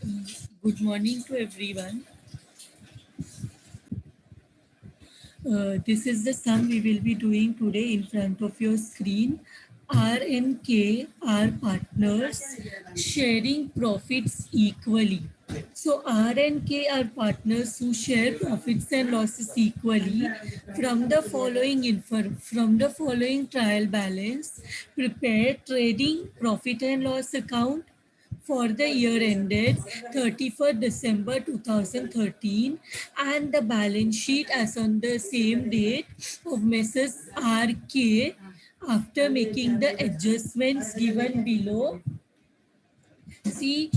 Good morning to everyone. This is the sum we will be doing today in front of your screen. R and K are partners sharing profits equally. So R and K are partners who share profits and losses equally. From the following trial balance, prepare trading profit and loss account for the year ended 31st December 2013 and the balance sheet as on the same date of Messrs. RK after making the adjustments given below. See,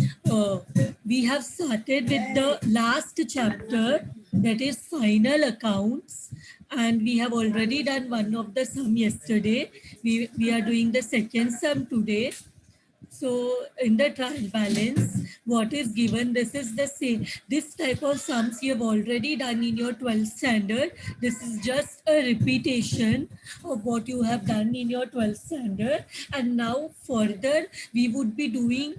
we have started with the last chapter, that is final accounts, and we have already done one of the sum yesterday. We are doing the second sum today. So in the trial balance, what is given, this is the same. This type of sums you have already done in your 12th standard. This is just a repetition of what you have done in your 12th standard. And now further, we would be doing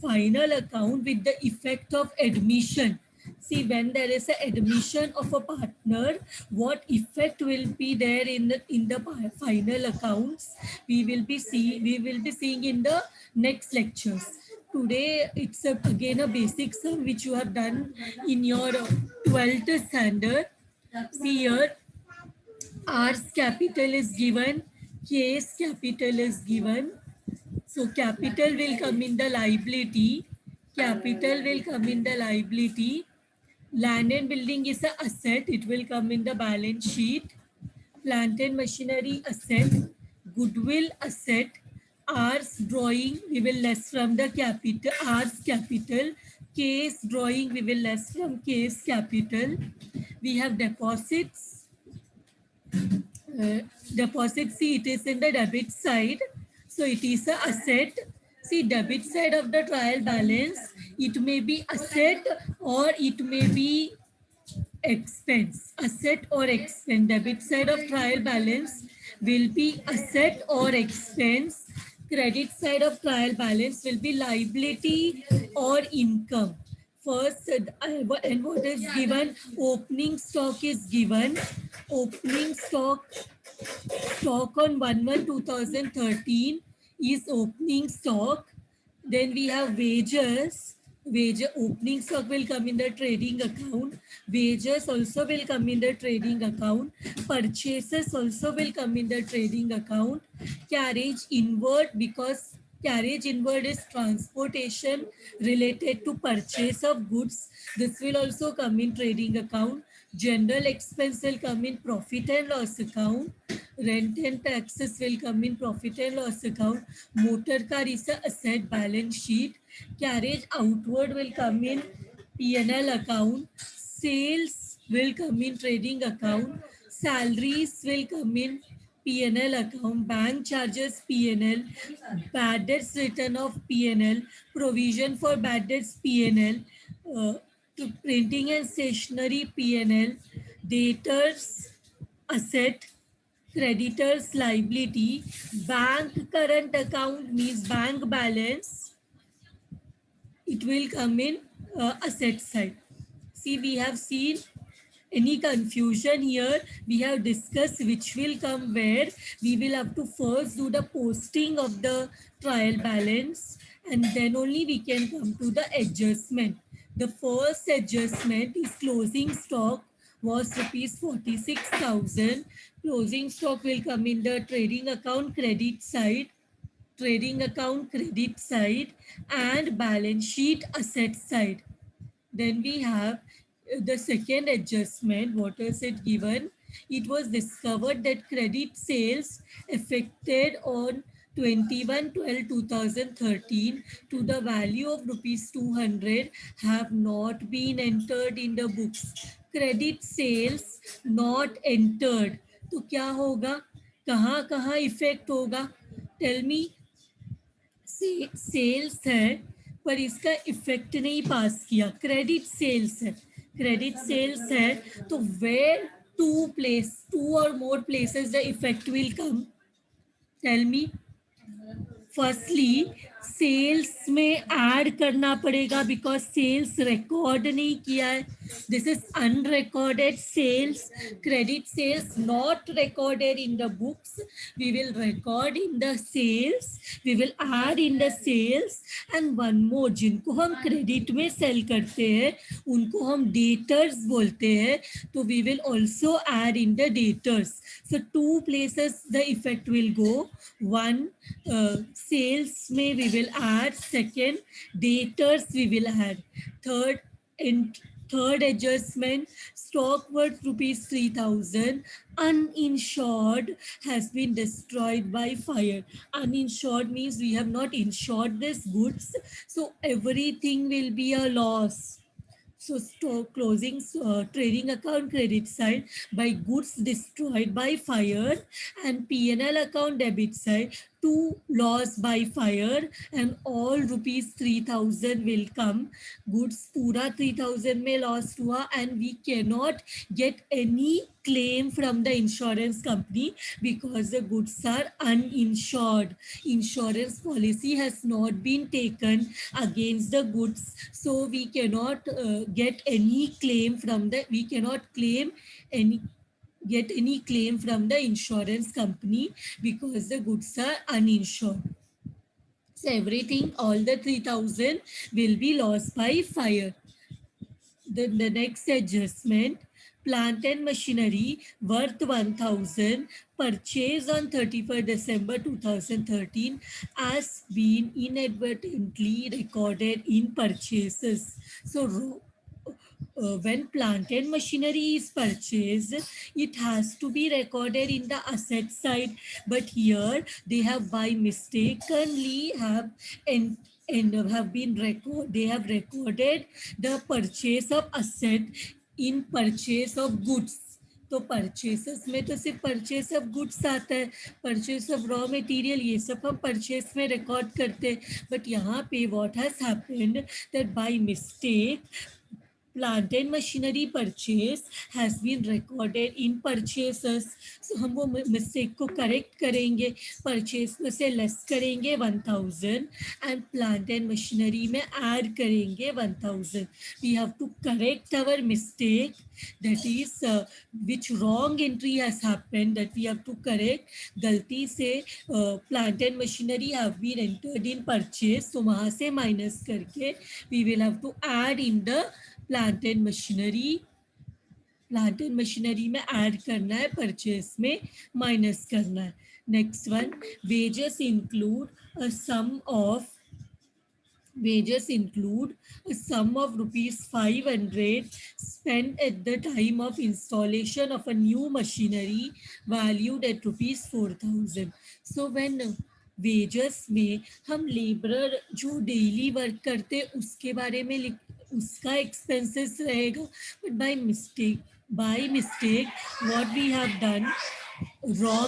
final account with the effect of admission. See, when there is an admission of a partner, what effect will be there in the final accounts? We will be seeing in the next lectures. Today, it's again a basic sum which you have done in your 12th standard. See here, R's capital is given, K's capital is given, so capital will come in the liability. Capital will come in the liability. Land and building is an asset. It will come in the balance sheet. Plant and machinery asset. Goodwill asset. R's drawing we will less from the capital. R's capital. K's drawing we will less from K's capital. We have deposits. uh, Deposit, see, it is in the debit side, so it is a asset. See, debit side of the trial balance, it may be asset or it may be expense. Asset or expense, debit side of trial balance will be asset or expense. Credit side of trial balance will be liability or income. First, and what is given, opening stock is given. Opening stock on 1/1/2013 is opening stock. Then we have wages. Opening stock will come in the trading account. Wages also will come in the trading account. Purchases also will come in the trading account. Carriage inward, because carriage inward is transportation related to purchase of goods. This will also come in trading account. General expense will come in profit and loss account. Rent and taxes will come in profit and loss account. Motor car is a asset balance sheet. Carriage outward will come in P&L account. Sales will come in trading account. Salaries will come in P&L account. Bank charges P&L. Bad debts return of P&L. Provision for bad debts P&L. To printing and stationery P&L. Debtors asset, creditors liability. Bank current account means bank balance, it will come in asset side. See, we have seen any confusion here, we have discussed which will come where. We will have to first do the posting of the trial balance and then only we can come to the adjustment. The first adjustment is closing stock was rupees 46,000. Closing stock will come in the trading account credit side, trading account credit side, and balance sheet asset side. Then we have the second adjustment. What is it given? It was discovered that credit sales affected on 21/12/2013 to the value of rupees 200 have not been entered in the books. Credit sales not entered. तो क्या होगा, कहाँ कहाँ effect होगा? Tell me. Sales है पर इसका effect नहीं पास किया, क्रेडिट सेल्स है. क्रेडिट सेल्स है तो where two or more places the effect will come? Tell me. Firstly, sales में ऐड करना पड़ेगा बिकॉज सेल्स रिकॉर्ड नहीं किया है. This is unrecorded sales. Credit sales not recorded in the books. We will record in the sales. We will add in the sales. And one more, जिनको हम credit में cell करते हैं उनको हम डेटर्स बोलते हैं. तो we will also add in the debtors. So two places the effect will go. One, sales may we will add. Second, daters we will add. Third, in third adjustment, stock worth rupees 3,000 uninsured has been destroyed by fire. Uninsured means we have not insured this goods, so everything will be a loss. So stock closing trading account credit side by goods destroyed by fire, and P&L account debit side to loss by fire, and all rupees 3,000 will come. Goods पूरा 3,000 में lost हुआ, and we cannot get any claim from the insurance company because the goods are uninsured. Insurance policy has not been taken against the goods, so we cannot get any claim from the, we cannot claim any, get any claim from the insurance company because the goods are uninsured. So everything, all the 3,000 will be lost by fire. Then the next adjustment, plant and machinery worth 1,000 purchased on 31st December 2013 has been inadvertently recorded in purchases. So when plant and machinery is purchased, it has to be recorded in the asset side. But here they have by mistakenly have and have been record, they have recorded the purchase of asset in purchase of goods. तो purchases में तो सिर्फ purchase of goods आता है, purchase of raw material ये सब हम purchase में रिकॉर्ड करते हैं. बट यहाँ पे what has happened that by mistake plant and machinery purchase has been recorded in purchases. So हम वो मिस्टेक को करेक्ट करेंगे, परचेस में से लेस करेंगे 1,000 एंड प्लांट एंड मशीनरी में ऐड करेंगे 1,000. We have to correct our mistake, that is which wrong entry has happened, that we have to correct. गलती से plant and machinery have been entered in purchase, तो वहाँ से minus करके we will have to add in the plant and machinery. Plant and machinery में add करना है, purchase में माइनस करना है. Next one, wages include a sum of, wages include a sum of rupees 500 spent at the time of installation of a new machinery valued at rupees 4,000. So when wages में हम labourer जो daily work करते उसके बारे में उसका expenses रहेगा. But by mistake what we have done, raw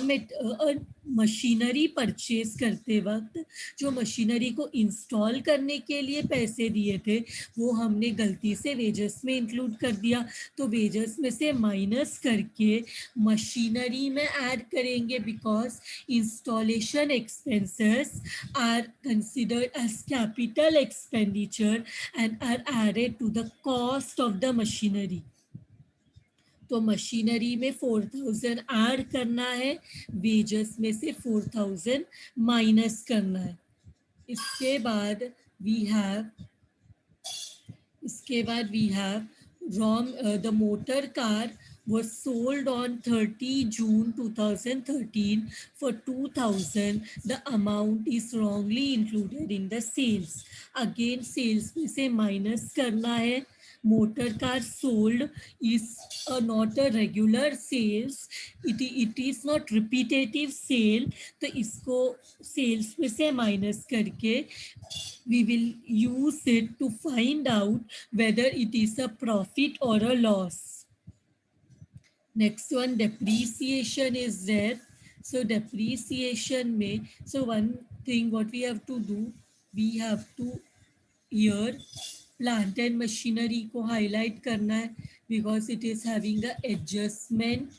machinery purchase करते वक्त जो मशीनरी को इंस्टॉल करने के लिए पैसे दिए थे वो हमने गलती से वेजेस में इंक्लूड कर दिया. तो वेजेस में से माइनस करके मशीनरी में ऐड करेंगे because installation expenses are considered as capital expenditure and are added to the cost of the machinery. तो मशीनरी में 4,000 ऐड करना है, वेजेस में से 4,000 माइनस करना है. इसके बाद we have the motor car was sold on 30 June 2013 for 2,000. The amount is wrongly included in the sales. Again sales में से माइनस करना है. Motor car sold is not a regular sales, it is not repetitive sale. तो इसको sales में से minus करके we will use it to find out whether it is a profit or a loss. Next one, depreciation is there. So depreciation में, so one thing what we have to do, we have to here plant and machinery को highlight करना है because it is having a adjustment.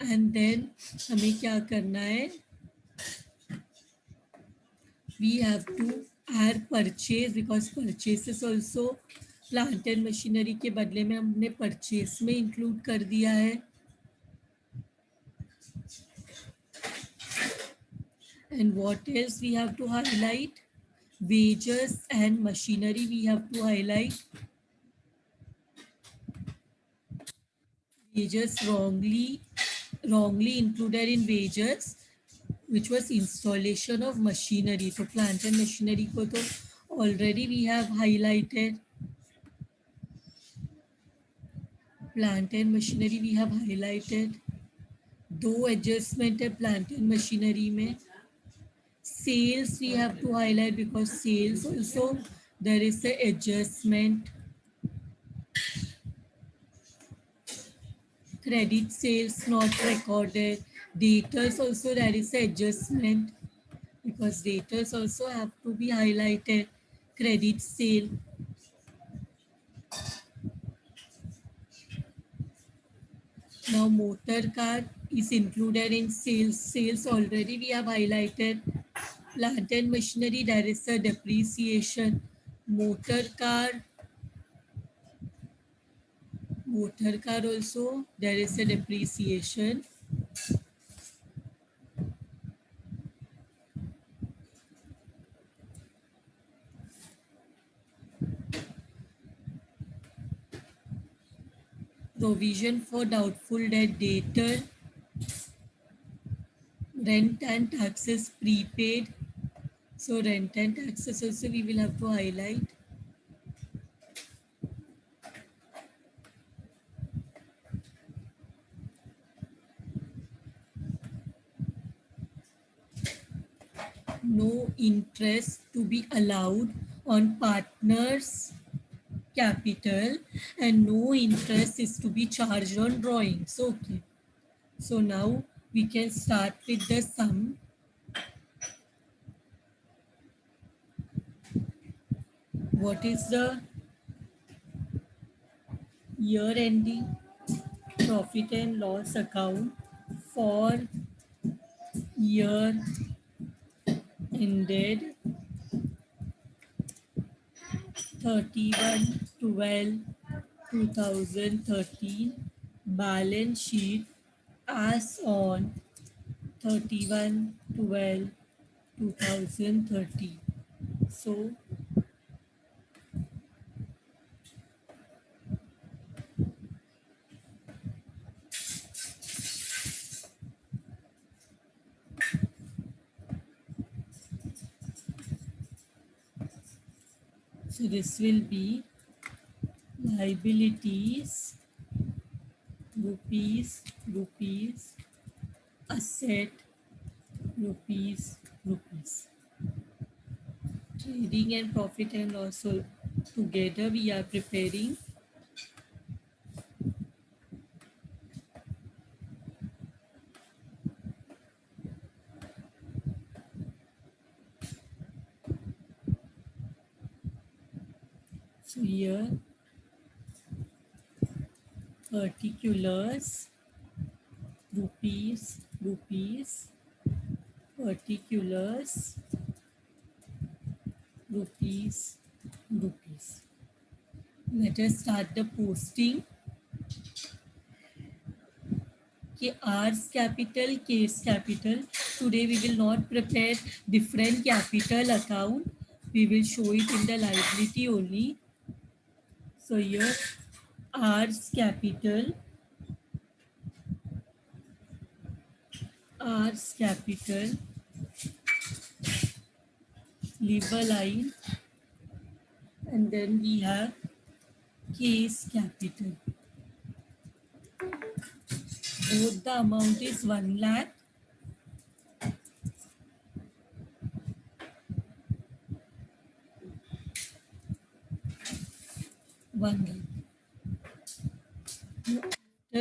And then हमें क्या करना है, we have to add purchase because purchase is also plant and machinery के बदले में हमने purchase में include कर दिया है. And what else we have to highlight? Wages and machinery we have to highlight. Wages wrongly included in wages, which was installation of machinery. So plant and machinery ko to already we have highlighted. Plant and machinery we have highlighted. दो adjustment है plant and machinery में. Sales we have to highlight because sales also there is a adjustment. Credit sales not recorded. Debtors also there is a adjustment because debtors also have to be highlighted. Credit sale. Now motor car is included in sales. Sales already we have highlighted. Plant and machinery there is a depreciation. Motor car also there is a depreciation. Provision for doubtful debt debtor. Rent and taxes prepaid. So rent and taxes also we will have to highlight. No interest to be allowed on partners' capital and no interest is to be charged on drawings. Okay. So now we can start with the sum. What is the year ending profit and loss account for year ended 31/12/2013, balance sheet as on 31/12/2013. So this will be liabilities, rupees, asset, rupees. Trading and profit and loss together we are preparing. So here particulars, rupees, particulars, rupees. Let us start the posting. R's capital, K's capital. Today we will not prepare different capital account. We will show it in the liability only. So here R's capital, leave a line, and then we have K's capital. Both the amount is 1 lakh. The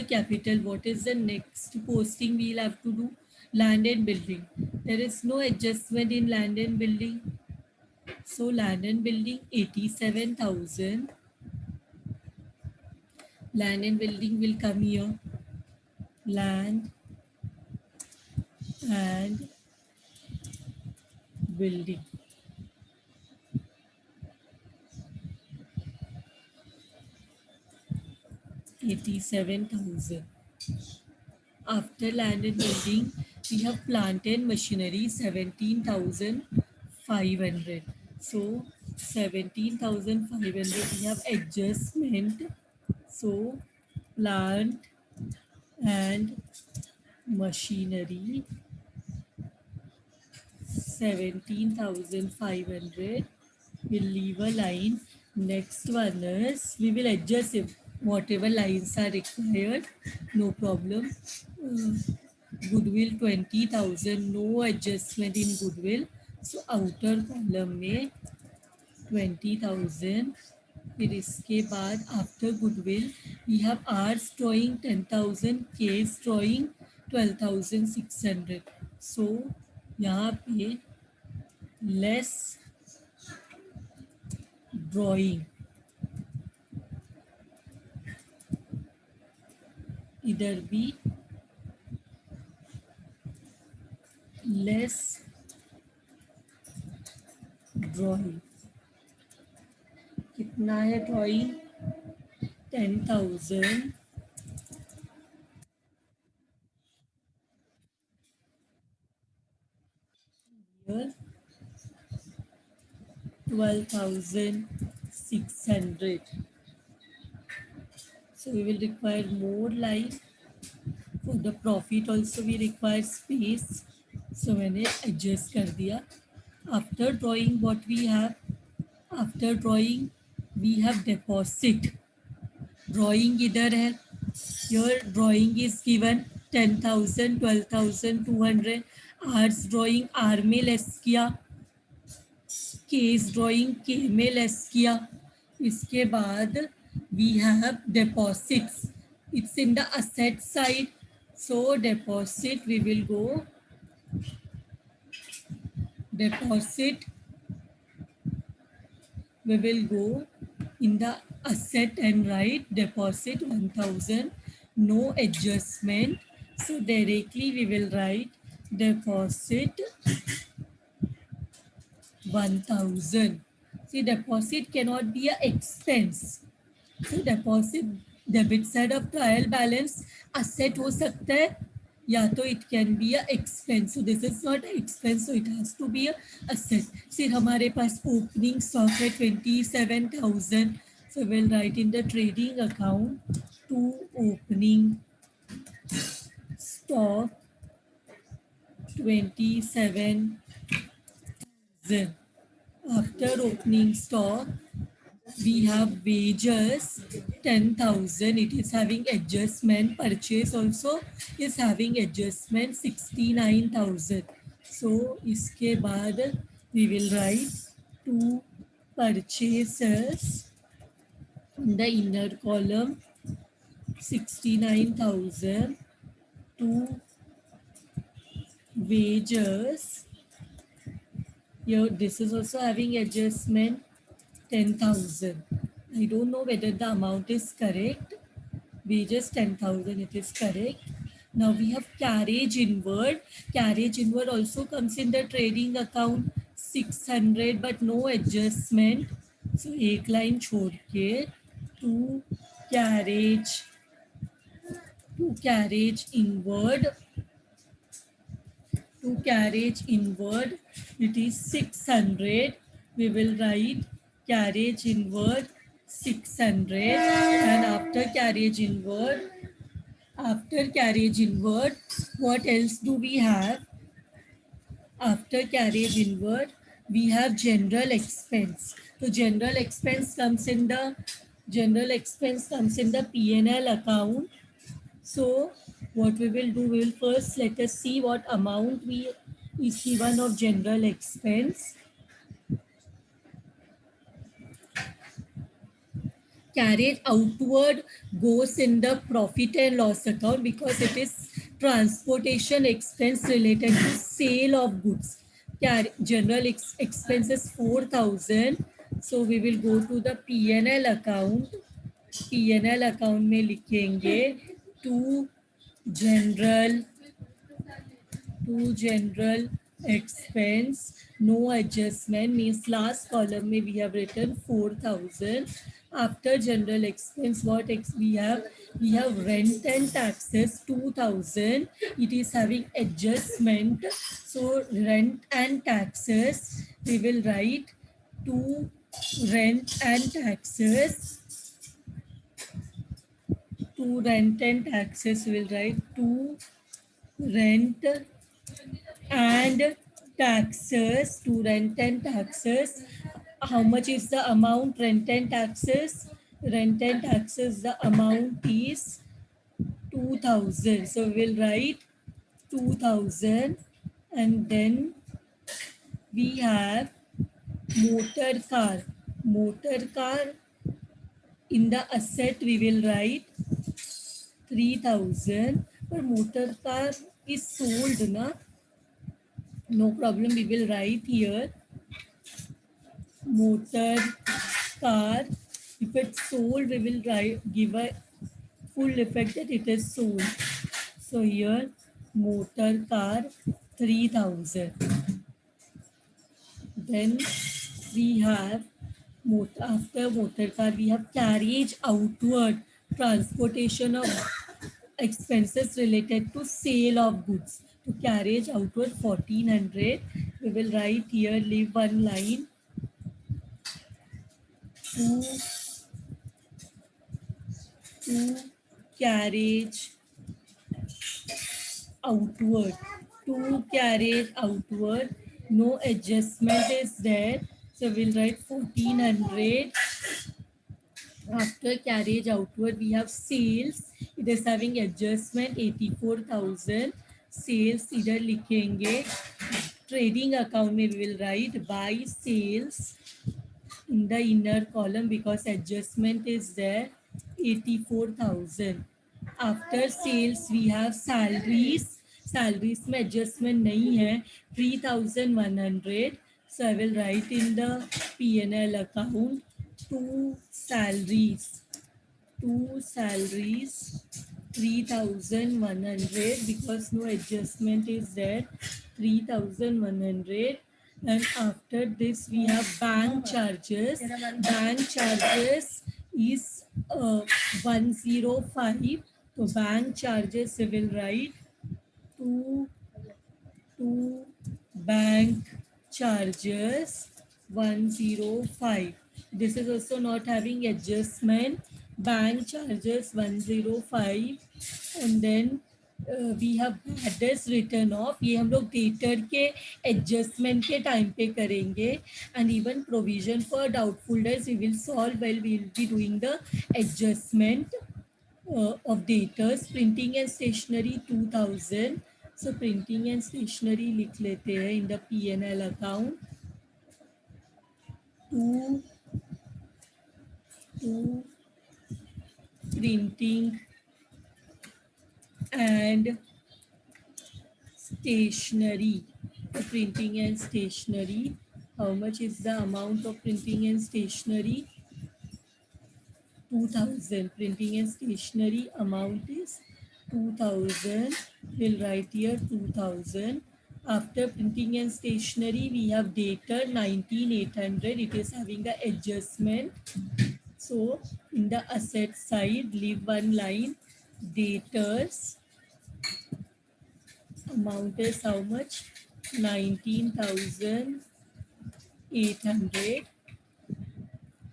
capital, what is the next posting we'll have to do? Land and building. There is no adjustment in land and building. So land and building 87,000. Land and building will come here. land and building. $87,000. After land and building, we have plant and machinery 17,500. So 17,500 we have adjustment. So plant and machinery 17,500. We'll leave a line. Next one is we will adjust if whatever lines are required. No problem. Goodwill 20,000. No adjustment in goodwill. So outer column में 20,000. फिर इसके बाद after goodwill we have arts drawing 10,000, cash drawing 12,600. So यहाँ पे less drawing, इधर भी less drawing. कितना है drawing? 10,000. Here 12,600. So we will require more line. For the profit also we require space. So मैंने adjust कर दिया. After drawing what we have? After drawing we have deposit. Drawing इधर है. Your drawing is given 10,000, 12,200. Arts drawing R में less किया. Case drawing K में less किया. इसके बाद we have deposits. It's in the asset side. So deposit we will go. Deposit we will go in the asset and write deposit 1,000. No adjustment. So directly we will write deposit 1,000. See, deposit cannot be an expense. So deposit debit side of trial balance asset हो सकता है या तो it can be a expense. So this is not an expense, so it has to be a asset. फिर हमारे पास opening stock है 27,000. So we'll write in the trading account to opening stock 27,000. After opening stock, we have wages 10,000. It is having adjustment. Purchase also is having adjustment 69,000. So इसके बाद we will write to purchases in the inner column 69,000 to wages. Here this is also having adjustment 10,000. I don't know whether the amount is correct. Wages 10,000, it is correct. Now we have carriage inward. Carriage inward also comes in the trading account 600 but no adjustment. So एक line छोड़ के to carriage inward. To carriage inward, it is 600. We will write carriage inward 600. And after carriage inward, what else do we have? After carriage inward, we have general expense. So general expense comes in the P&L account. So what we will do, we will first let us see what amount is given of general expense. Carriage outward goes in the profit and loss account because it is transportation expense related to sale of goods. General expenses 4,000. So we will go to the P&L account. P&L account में लिखेंगे to general to general expense, no adjustment means last column may we have written 4,000. After general expense, what we have rent and taxes 2,000. It is having adjustment. So rent and taxes we will write to rent and taxes. To rent and taxes we will write to rent and taxes. To rent and taxes, how much is the amount? Rent and taxes, the amount is 2,000. So we'll write 2,000. And then we have motor car. In the asset we will write 3,000. But motor car is sold, na? No problem, we will write here motor car. If it's sold, we will give a full effect that it is sold. So here motor car 3,000. Then we have after motor car we have carriage outward, transportation of expenses related to sale of goods. To carriage outward 1,400. We will write here, leave one line to carriage outward. To carriage outward, no adjustment is there. So we'll write 1,400. After carriage outward, we have sales. It is having adjustment 84,000. Sales इधर लिखेंगे. Trading account में we will write buy sales in the inner column because adjustment is there 84,000. After sales we have salaries. Salaries में adjustment नहीं है 3,100. So I will write in the P&L account two salaries 3,100 because no adjustment is there 3,100. And after this we have bank charges. Bank charges is 105. So bank charges we will write to bank charges 105. This is also not having adjustment. Bank charges 105. And then we have debtors written off. ये हम लोग debtor के adjustment के time पे करेंगे. And even provision for doubtful debts we will solve while we will be doing the adjustment of debtors. Printing and stationery 2,000. So printing and stationery लिख लेते हैं in the P&L account. To printing and stationery. Printing and stationery. How much is the amount of printing and stationery? 2,000. Printing and stationery amount is 2,000. We'll write here 2,000. After printing and stationery, we have debtor 19,800. It is having the adjustment. So in the asset side, leave one line. Debtors amount is how much? 19,800.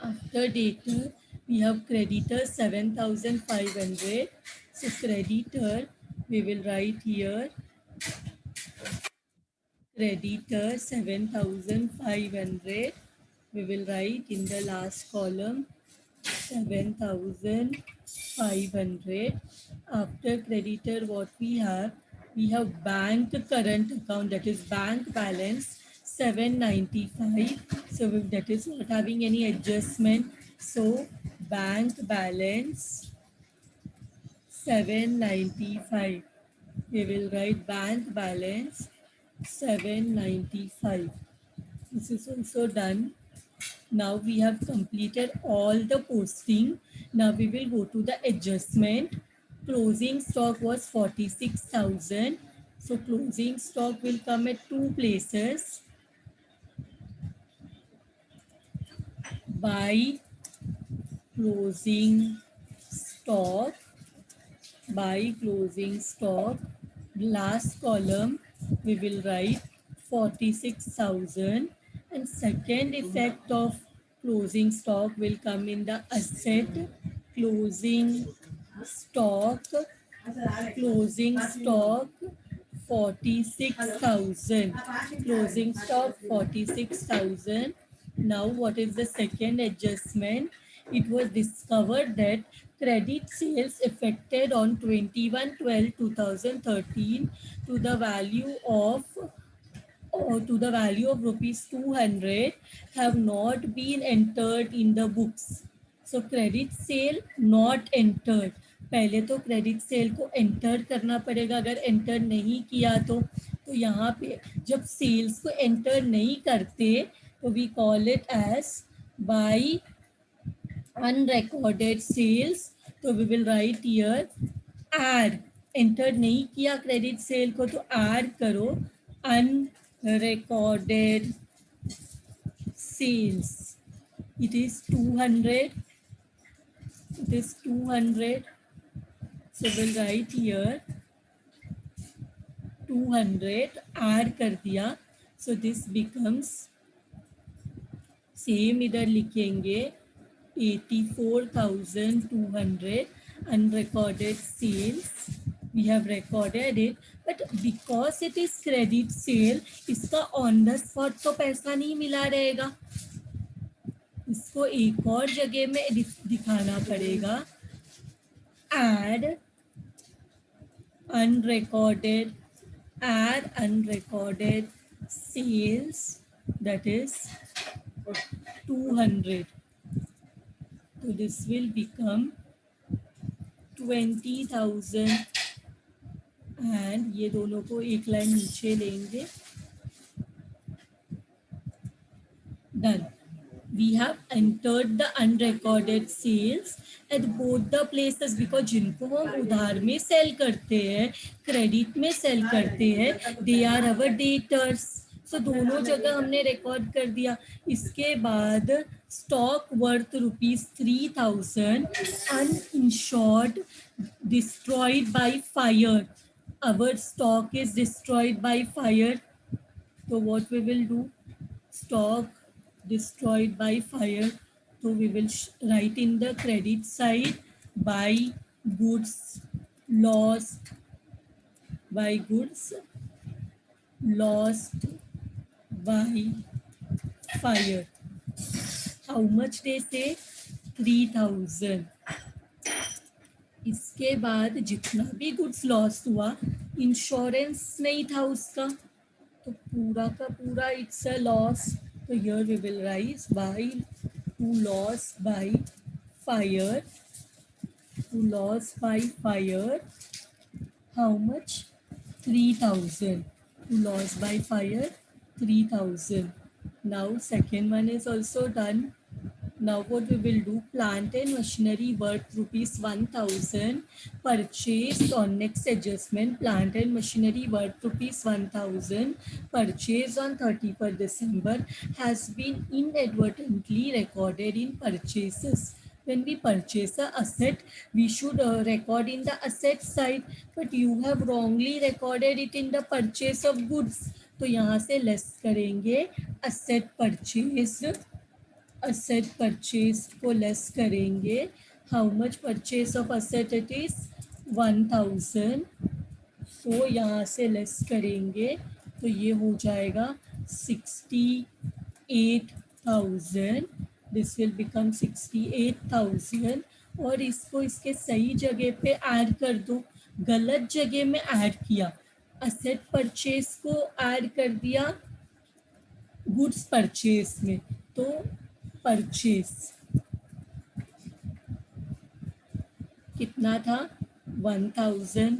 After debtor, we have creditor 7,500. So creditor, we will write here creditor 7,500. We will write in the last column 7,500. After creditor, what we have bank current account, that is bank balance 795. So that is not having any adjustment. So bank balance 795. We will write bank balance 795. This is also done. Now we have completed all the posting. Now we will go to the adjustment. closing stock was 46,000. So closing stock will come at two places. By closing stock, by closing stock, last column we will write 46,000, and second effect of closing stock will come in the asset. Closing stock, closing stock 46,000, closing stock 46,000. Now what is the second adjustment? It was discovered that credit sales effected on 21/12/2013 to the value of rupees 200 have not been entered in the books. So credit sale not entered. पहले तो credit sale को enter करना पड़ेगा, अगर enter नहीं किया तो यहाँ पे जब सेल्स को एंटर नहीं करते तो we call it as by unrecorded sales. तो we will write here add. Enter नहीं किया क्रेडिट सेल को तो ऐड करो unrecorded sales. It is 200. It is 200. So we'll write here 200. add कर दिया. So this becomes same इधर लिखेंगे 84,200 unrecorded sales. We have recorded it, but because it is credit sale, इसका on the spot तो पैसा नहीं मिला रहेगा, इसको एक और जगह में दिखाना पड़ेगा. add unrecorded sales, that is 200. So this will become 20,000 and ये दोनों को एक लाइन नीचे लेंगे. Done. We have entered the unrecorded sales at both the places because जिनको हम उधार में सेल करते हैं, क्रेडिट में सेल करते हैं, they are our debtors. So दोनों जगह हमने रिकॉर्ड कर दिया. इसके बाद stock worth rupees 3,000 uninsured destroyed by fire. Our stock is destroyed by fire. So what we will do? Stock destroyed by fire. So we will write in the credit side by goods lost, by goods lost by fire. How much they say? 3,000. इसके बाद जितना भी goods loss हुआ, insurance नहीं था उसका, तो पूरा का पूरा इट्स अ लॉस. तो here we will write by to loss by fire. To loss by fire, how much? 3,000. To loss by fire 3,000. Now second one is also done. Now what we will do? Plant and machinery worth rupees 1,000 purchased on next adjustment. Plant and machinery worth rupees 1,000 purchased on 31st December has been inadvertently recorded in purchases. When we purchase a asset, we should record in the asset side, but you have wrongly recorded it in the purchase of goods. तो यहाँ से less करेंगे asset purchased. asset purchase को less करेंगे. How much purchase of asset it is? 1,000. सो यहाँ से less करेंगे तो ये हो जाएगा 68,000. This will become 68,000. और इसको इसके सही जगह पे ऐड कर दो. गलत जगह में ऐड किया, असेट परचेज को ऐड कर दिया गुड्स परचेज में. तो परचेज कितना था? 1,000.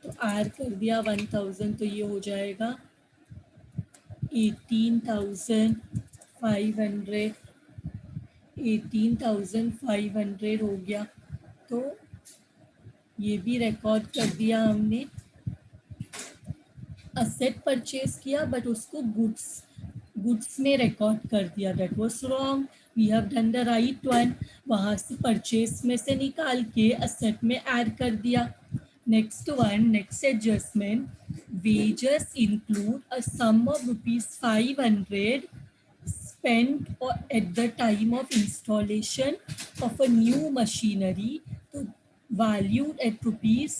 तो ऐड कर दिया 1,000, तो ये हो जाएगा 18,500. 18,500 हो गया. तो ये भी रिकॉर्ड कर दिया हमने। असेट परचेज किया बट उसको गुड्स में रिकॉर्ड कर दिया, that was wrong. We have done the right one. वहां से परचेज में से निकाल के असेट में ऐड कर दिया। Next one, next adjustment, wages include a sum of ₹500 spent at the time of installation of a new machinery, to valued at rupees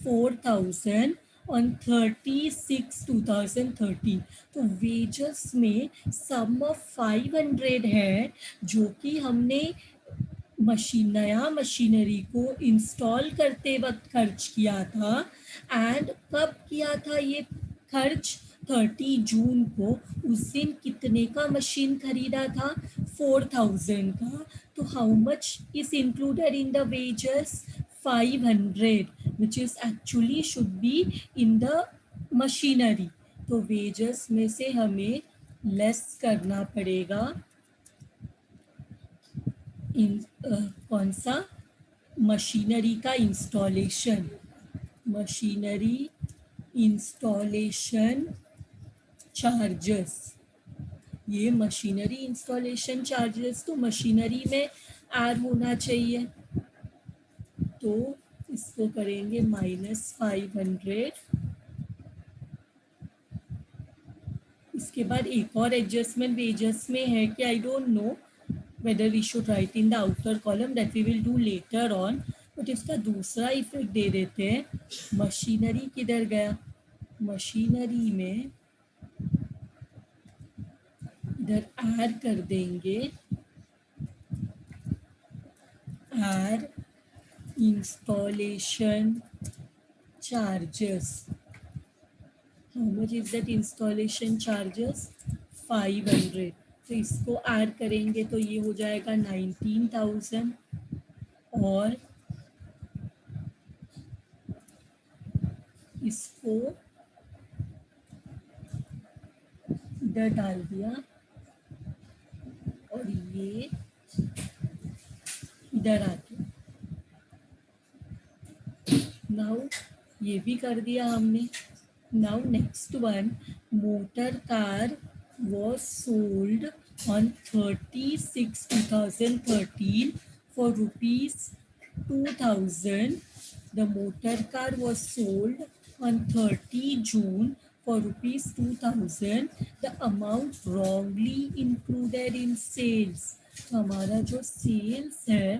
4,000 on 30/6/2013। तो वेजेस में सम ऑफ 500 है जो कि हमने नया मशीनरी को इंस्टॉल करते वक्त खर्च किया था। एंड कब किया था ये खर्च? 30 जून को। उस दिन कितने का मशीन खरीदा था? 4,000 का। तो how much is included in the wages? 500, which is actually should be in the machinery. तो वेजेस में से हमें लेस करना पड़ेगा कौन सा? मशीनरी का इंस्टॉलेशन। Machinery installation charges. ये मशीनरी इंस्टॉलेशन चार्जेस तो मशीनरी में ऐड होना चाहिए, तो इसको करेंगे -500। इसके बाद एक और एडजस्टमेंट वेजेस में है कि I don't know whether we should write in the outer column, that we will do later on, but इसका दूसरा इफेक्ट दे देते हैं। मशीनरी किधर गया? मशीनरी में इधर ऐड कर देंगे, add installation charges. How much is that installation charges? 500। तो इसको ऐड करेंगे तो ये हो जाएगा 19,000। और इसको इधर डाल दिया और ये इधर आ गया। नाउ ये भी कर दिया हमने। Now next one, motor car was sold on 30/6/2013 for ₹2,000. The motor car was sold on 30 June for ₹2,000. The amount wrongly included in sales. तो हमारा जो सेल्स है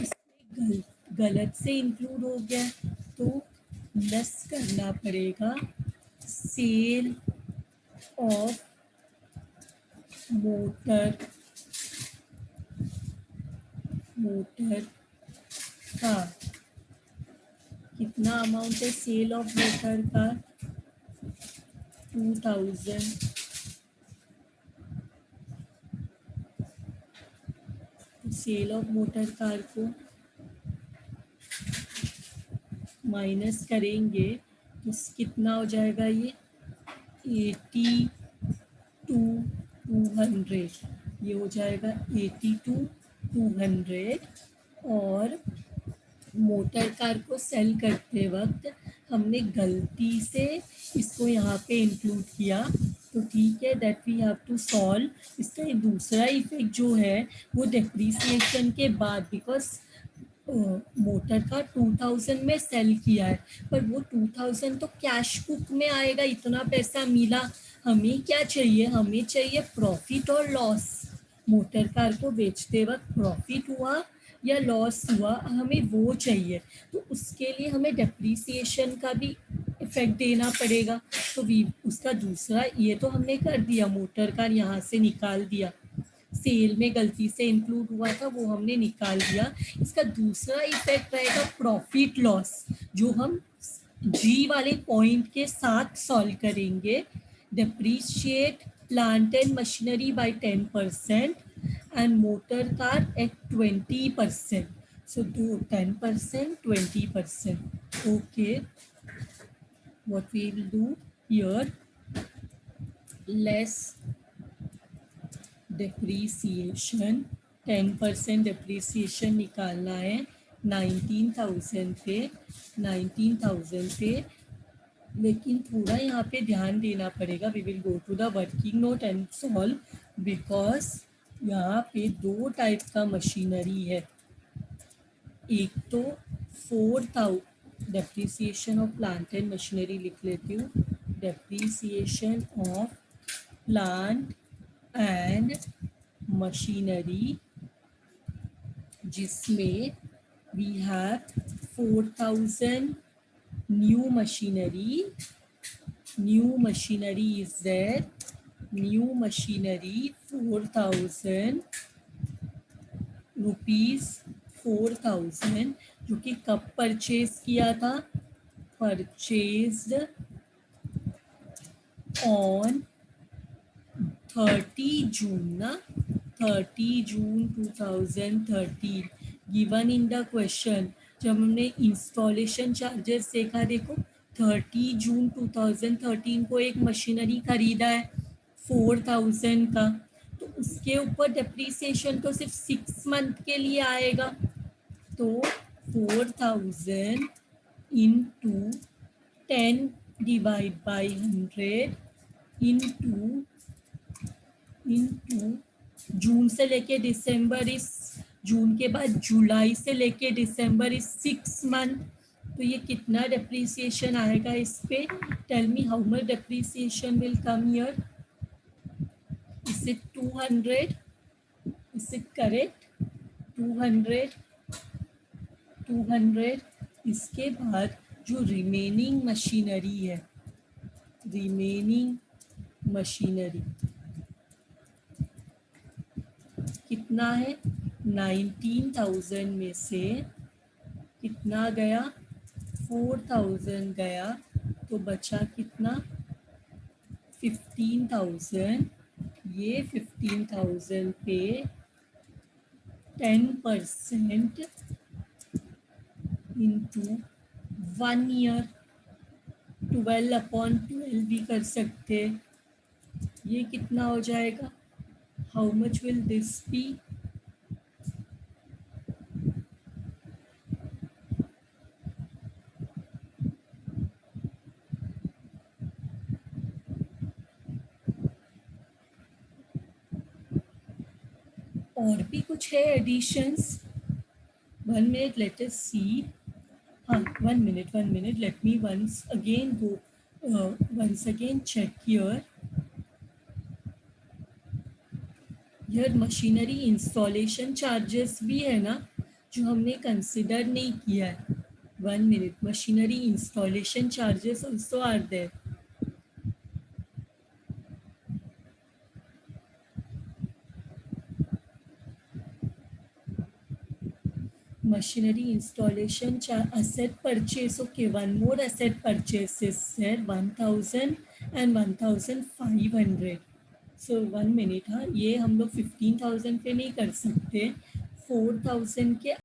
इसमें गलत से इंक्लूड हो गया, तो लेस करना पड़ेगा सेल ऑफ मोटर कार। कितना अमाउंट है sale of motor car? 2,000। Sale of motor car को माइनस करेंगे तो कितना हो जाएगा? ये 82,200। ये हो जाएगा 82,200। और मोटर कार को सेल करते वक्त हमने गलती से इसको यहाँ पे इंक्लूड किया, तो ठीक है, that we have to solve. इसका दूसरा इफेक्ट जो है वो डेप्रीसिएशन के बाद, बिकॉज मोटर का 2,000 में सेल किया है, पर वो 2,000 तो कैश बुक में आएगा, इतना पैसा मिला। हमें क्या चाहिए? हमें चाहिए प्रॉफिट और लॉस। मोटर कार को बेचते वक्त प्रॉफिट हुआ या लॉस हुआ, हमें वो चाहिए। तो उसके लिए हमें डेप्रीसिएशन का भी इफेक्ट देना पड़ेगा। तो उसका दूसरा, ये तो हमने कर दिया, मोटर कार यहाँ से निकाल दिया, सेल में गलती से इंक्लूड हुआ था वो हमने निकाल दिया। इसका दूसरा इफेक्ट रहेगा प्रॉफिट लॉस, जो हम जी वाले पॉइंट के साथ सॉल्व करेंगे। Depreciate plant and machinery by 10% and motor car at 20%. So do 10%, 20%. Okay. What we will do here, less depreciation, 10% depreciation निकालना है, 19,000 पे, 19,000 पे, लेकिन थोड़ा यहाँ पे ध्यान देना पड़ेगा. We will go to the working note and solve, because यहाँ पे दो टाइप का मशीनरी है. एक तो 4,000 depreciation of plant and machinery लिख लेती हूँ. Depreciation of plant and machinery, जिसमें we have 4,000 new machinery. New machinery is there. New machinery 4,000 rupees, 4,000, जो कि कब परचेज किया था? परचेज्ड ऑन 30 जून ना, 30 जून 2013. Given in the question. जब हमने इंस्टॉलेशन चार्जेस देखा, देखो 30 जून 2013 को एक मशीनरी खरीदा है 4,000 का, तो उसके ऊपर डेप्रीसिएशन तो सिर्फ 6 मंथ के लिए आएगा. तो 4,000 इंटू 10 डिवाइड बाई 100 इंटू जून से लेके दिसंबर, इस जून के बाद जुलाई से लेके दिसंबर इस 6 मंथ. तो ये कितना डेप्रीसिएशन आएगा इस पे? Tell me how much depreciation will come here. Is it 200? Is it correct? 200. इसके बाद जो रिमेनिंग मशीनरी है, रिमेनिंग मशीनरी कितना है? 19,000 में से कितना गया? 4,000 गया, तो बचा कितना? 15,000. ये 15,000 पे 10% इंटू 1 ईयर, 12/12 भी कर सकते. ये कितना हो जाएगा? How much will this be? और भी कुछ है additions? 1 minute, let us see. 1 minute, let me once again check here. Machinery installation charges भी है ना, जो हमने कंसिडर नहीं किया है. 1 minute, machinery installation charges also are there. machinery installation asset purchase. Okay, one more asset purchase is there, 1,000 and 1,500. So 1 minute. हाँ, ये हम लोग 15,000 पे नहीं कर सकते. 4,000 के